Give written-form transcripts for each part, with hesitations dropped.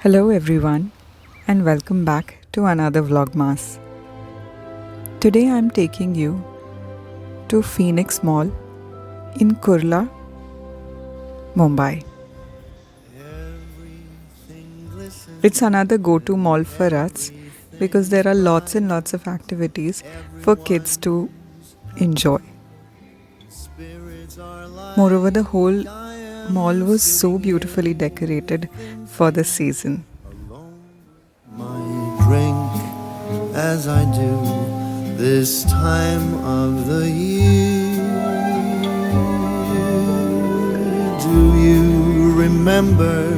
Hello everyone and welcome back to another Vlogmas. Today I'm taking you to Phoenix Mall in Kurla, Mumbai. It's another go-to mall for us because there are lots and lots of activities for kids to enjoy. Moreover, the whole mall was so beautifully decorated for the season. My drink as I do this time of the year. Do you remember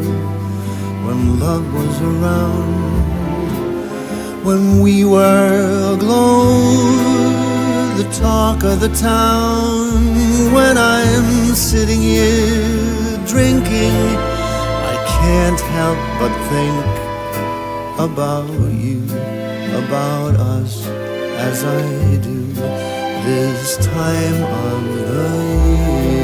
when love was around? When we were aglow, the talk of the town. When I'm sitting here drinking, I can't help but think about you, about us, as I do this time of the year.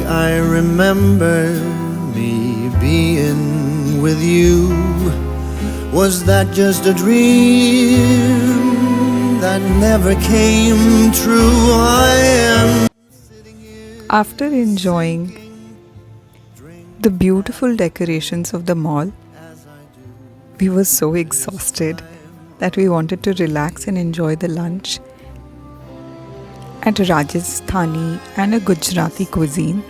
I remember me being with you. Was that just a dream that never came true? After enjoying the beautiful decorations of the mall, we were so exhausted that we wanted to relax and enjoy the lunch at a Rajasthani and a Gujarati cuisine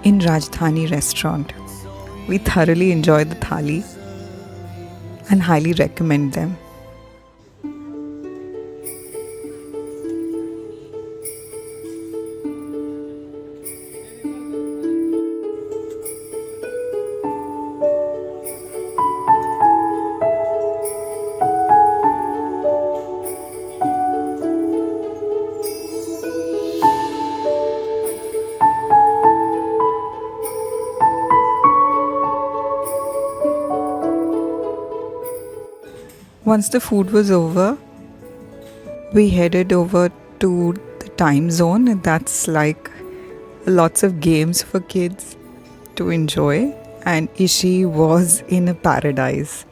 in Rajdhani restaurant. We thoroughly enjoyed the thali and highly recommend them. Once the food was over, we headed over to the time zone, and that's like lots of games for kids to enjoy, and Ishi was in a paradise.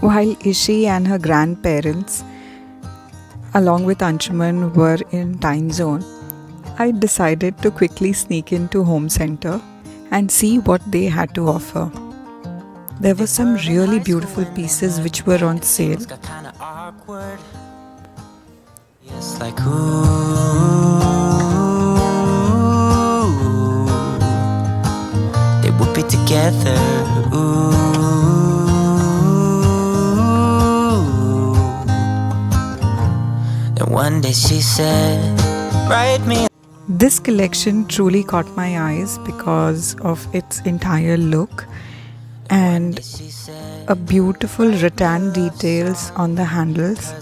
While Ishi and her grandparents, along with Anshuman, were in time zone, I decided to quickly sneak into Home Center and see what they had to offer. There were some really beautiful pieces which were on sale. It's like they whip it together. One day she said, write me. This collection truly caught my eyes because of its entire look and a beautiful rattan details on the handles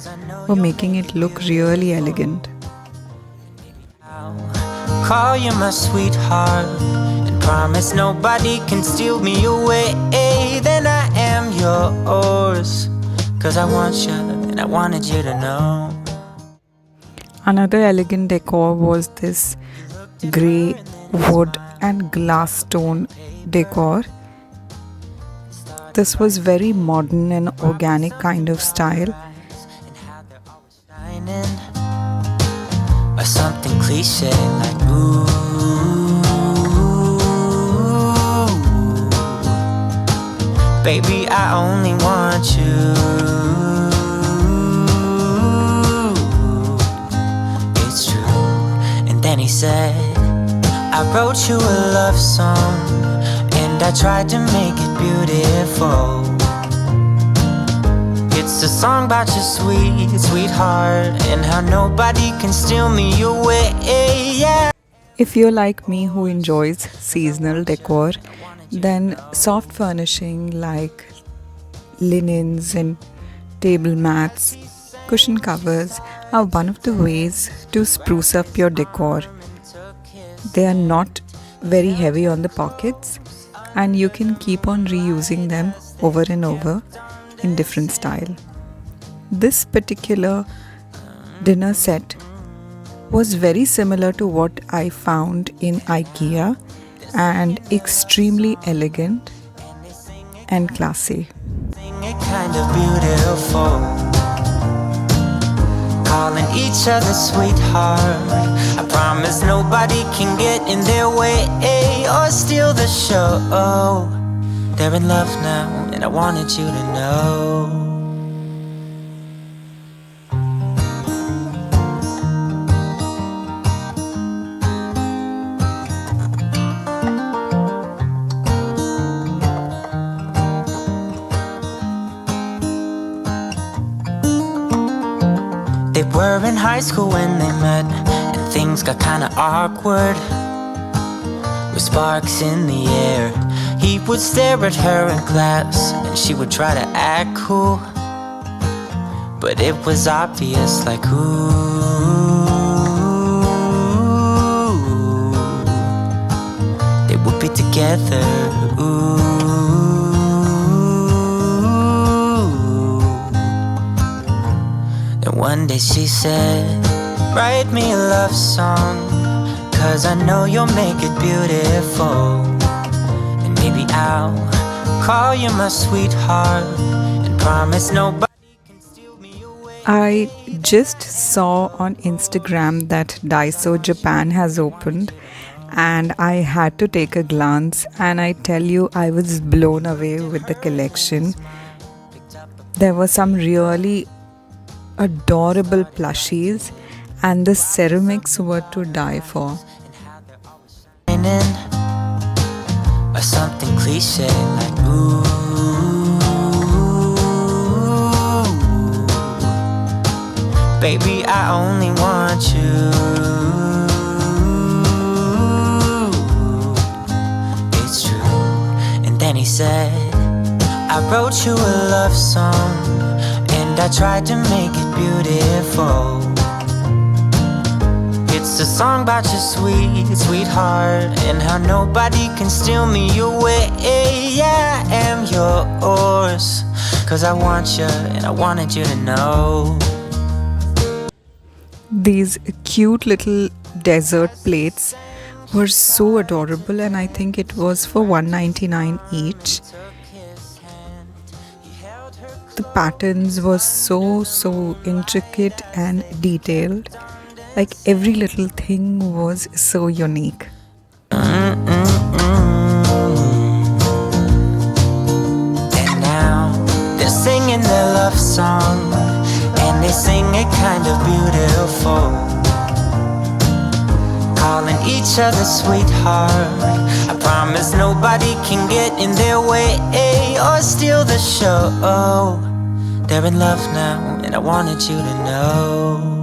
were making it look really elegant. I'll call you my sweetheart and promise nobody can steal me away. Then I am yours, 'cause I want you and I wanted you to know. Another elegant decor was this grey wood and glass stone decor. This was very modern and organic kind of style. Or something cliche like ooh. Baby, I only want you. Then he said, I wrote you a love song and I tried to make it beautiful. It's It's a song about your sweet, sweetheart, and how nobody can steal me away. Yeah. If you're like me who enjoys seasonal decor, then soft furnishing like linens and table mats, cushion covers are one of the ways to spruce up your decor. They are not very heavy on the pockets and you can keep on reusing them over and over in different style. This particular dinner set was very similar to what I found in IKEA and extremely elegant and classy. It kind of beautiful, calling each other sweetheart. I promise nobody can get in their way or steal the show. They're in love now, and I wanted you to know. They were in high school when they met, and things got kinda awkward. With sparks in the air, he would stare at her in class, and she would try to act cool. But it was obvious, like, ooh, they would be together, ooh. One day she said, write me a love song, 'cause I know you'll make it beautiful. And maybe I'll call you my sweetheart, and promise nobody can steal me away. I just saw on Instagram that Daiso Japan has opened and I had to take a glance, and I tell you, I was blown away with the collection. There were some really adorable plushies and the ceramics were to die for. Or something cliche like ooh, baby, I only want you. It's true. And then he said, I wrote you a love song, and I tried to make it beautiful. It's a song about your sweet, sweetheart, and how nobody can steal me away. Yeah, I am yours, 'cause I want you, and I wanted you to know. These cute little dessert plates were so adorable, and I think it was for $1.99 each. The patterns were so intricate and detailed. Like every little thing was so unique. And now they're singing their love song, and they sing it kind of beautiful, calling each other sweetheart. I promise nobody can get in their way or steal the show. They're in love now, and I wanted you to know.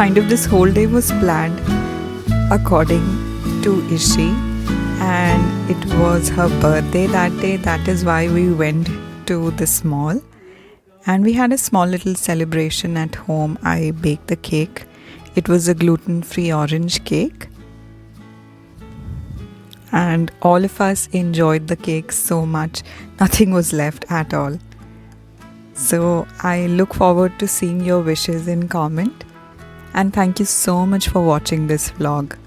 Kind of this whole day was planned according to Ishi, and it was her birthday that day. That is why we went to this mall, and we had a small little celebration at home. I baked the cake. It was a gluten-free orange cake. and all of us enjoyed the cake so much. Nothing was left at all. So I look forward to seeing your wishes in comment, and thank you so much for watching this vlog.